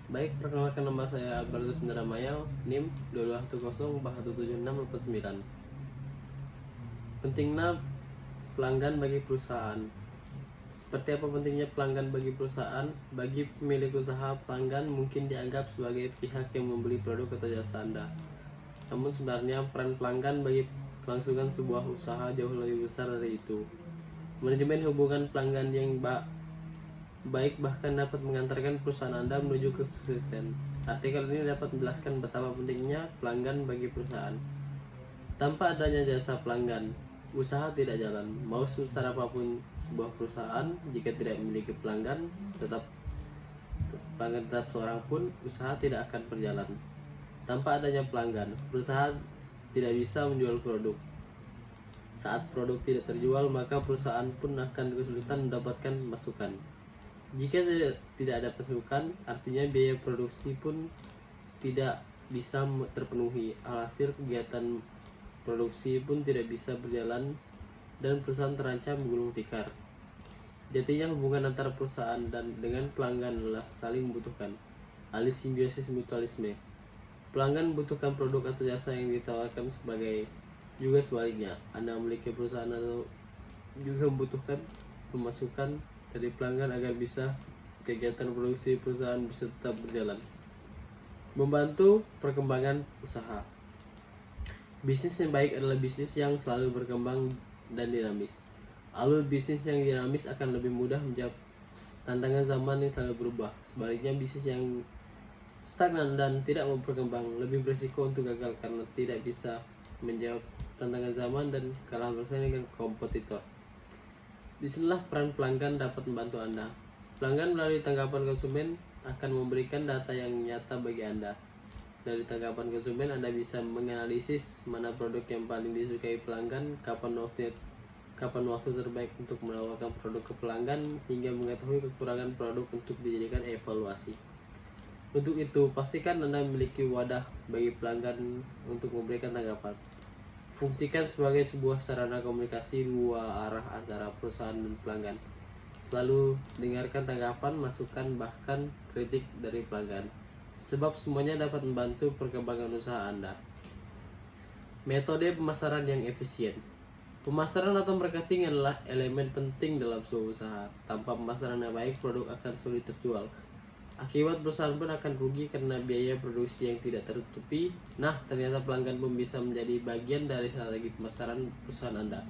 Baik, perkenalkan nama saya Albertus Indramayu, NIM 2210417649. Pentingnya pelanggan bagi perusahaan. Seperti apa pentingnya pelanggan bagi perusahaan? Bagi pemilik usaha, pelanggan mungkin dianggap sebagai pihak yang membeli produk atau jasa Anda. Namun sebenarnya peran pelanggan bagi kelangsungan sebuah usaha jauh lebih besar dari itu. Manajemen hubungan pelanggan yang baik bahkan dapat mengantarkan perusahaan Anda menuju kesuksesan. Artikel ini dapat menjelaskan betapa pentingnya pelanggan bagi perusahaan. Tanpa adanya jasa pelanggan, usaha tidak jalan. Mau sebesar apapun sebuah perusahaan, jika tidak memiliki pelanggan tetap seorang pun, usaha tidak akan berjalan. Tanpa adanya pelanggan, perusahaan tidak bisa menjual produk. Saat produk tidak terjual, maka perusahaan pun akan kesulitan mendapatkan masukan. Jika tidak ada pasukan, artinya biaya produksi pun tidak bisa terpenuhi. Alhasil kegiatan produksi pun tidak bisa berjalan dan perusahaan terancam gulung tikar. Jadinya hubungan antara perusahaan dan dengan pelanggan adalah saling membutuhkan, alias simbiosis mutualisme. Pelanggan membutuhkan produk atau jasa yang ditawarkan sebagai juga sebaliknya. Anda memiliki perusahaan atau juga membutuhkan pemasukan dari pelanggan agar bisa kegiatan produksi perusahaan bisa tetap berjalan. Membantu perkembangan usaha. Bisnis yang baik adalah bisnis yang selalu berkembang dan dinamis. Alur bisnis yang dinamis akan lebih mudah menjawab tantangan zaman yang selalu berubah. Sebaliknya, bisnis yang stagnan dan tidak mau berkembang lebih berisiko untuk gagal karena tidak bisa menjawab tantangan zaman dan kalah bersaing dengan kompetitor. Disinilah peran pelanggan dapat membantu Anda. Pelanggan melalui tanggapan konsumen akan memberikan data yang nyata bagi Anda. Dari tanggapan konsumen, Anda bisa menganalisis mana produk yang paling disukai pelanggan, kapan waktu terbaik untuk menawarkan produk ke pelanggan, hingga mengetahui kekurangan produk untuk dijadikan evaluasi. Untuk itu, pastikan Anda memiliki wadah bagi pelanggan untuk memberikan tanggapan. Fungsikan sebagai sebuah sarana komunikasi dua arah antara perusahaan dan pelanggan. Selalu dengarkan tanggapan, masukan, bahkan kritik dari pelanggan, sebab semuanya dapat membantu perkembangan usaha Anda. Metode pemasaran yang efisien. Pemasaran atau marketing adalah elemen penting dalam sebuah usaha. Tanpa pemasaran yang baik, produk akan sulit terjual. Akibat perusahaan pun akan rugi karena biaya produksi yang tidak tertutupi. Nah, ternyata pelanggan pun bisa menjadi bagian dari strategi pemasaran perusahaan Anda.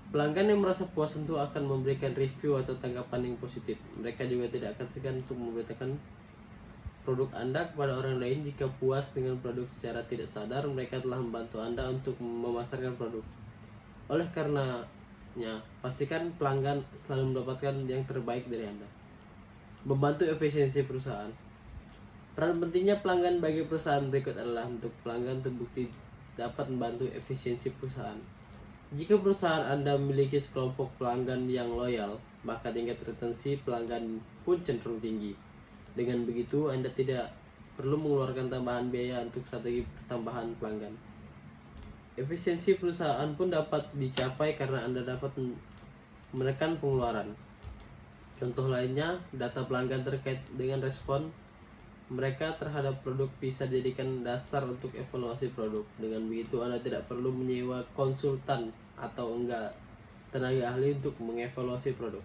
Pelanggan yang merasa puas tentu akan memberikan review atau tanggapan yang positif. Mereka juga tidak akan segan untuk memberitakan produk Anda kepada orang lain. Jika puas dengan produk secara tidak sadar, mereka telah membantu Anda untuk memasarkan produk. Oleh karenanya, pastikan pelanggan selalu mendapatkan yang terbaik dari Anda. Membantu efisiensi perusahaan. Peran pentingnya pelanggan bagi perusahaan berikut adalah untuk pelanggan terbukti dapat membantu efisiensi perusahaan. Jika perusahaan Anda memiliki sekelompok pelanggan yang loyal, maka tingkat retensi pelanggan pun cenderung tinggi. Dengan begitu, Anda tidak perlu mengeluarkan tambahan biaya untuk strategi tambahan pelanggan. Efisiensi perusahaan pun dapat dicapai karena Anda dapat menekan pengeluaran. Contoh lainnya, data pelanggan terkait dengan respon mereka terhadap produk bisa dijadikan dasar untuk evaluasi produk. Dengan begitu, Anda tidak perlu menyewa konsultan atau tenaga ahli untuk mengevaluasi produk.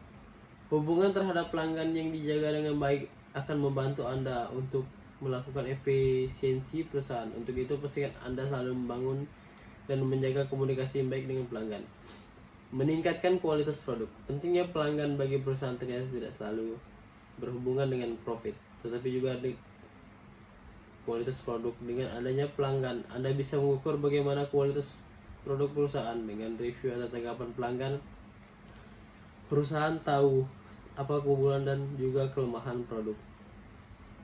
Hubungan terhadap pelanggan yang dijaga dengan baik akan membantu Anda untuk melakukan efisiensi perusahaan. Untuk itu, pastikan Anda selalu membangun dan menjaga komunikasi yang baik dengan pelanggan. Meningkatkan kualitas produk. Pentingnya pelanggan bagi perusahaan ternyata tidak selalu berhubungan dengan profit, tetapi juga kualitas produk. Dengan adanya pelanggan, Anda bisa mengukur bagaimana kualitas produk perusahaan. Dengan review atau tanggapan pelanggan, perusahaan tahu apa keunggulan dan juga kelemahan produk.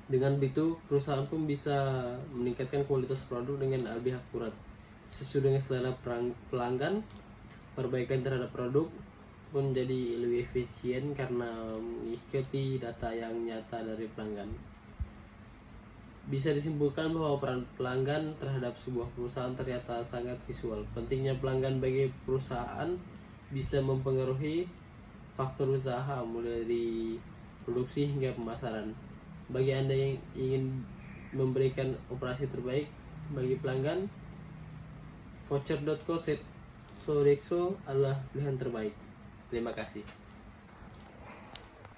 Dengan begitu, perusahaan pun bisa meningkatkan kualitas produk dengan lebih akurat sesuai dengan selera pelanggan. Perbaikan terhadap produk pun jadi lebih efisien karena mengikuti data yang nyata dari pelanggan. Bisa disimpulkan bahwa peran pelanggan terhadap sebuah perusahaan ternyata sangat visual. Pentingnya pelanggan bagi perusahaan bisa mempengaruhi faktor usaha mulai dari produksi hingga pemasaran. Bagi Anda yang ingin memberikan operasi terbaik bagi pelanggan, voucher.co Sodexo adalah pilihan terbaik. Terima kasih.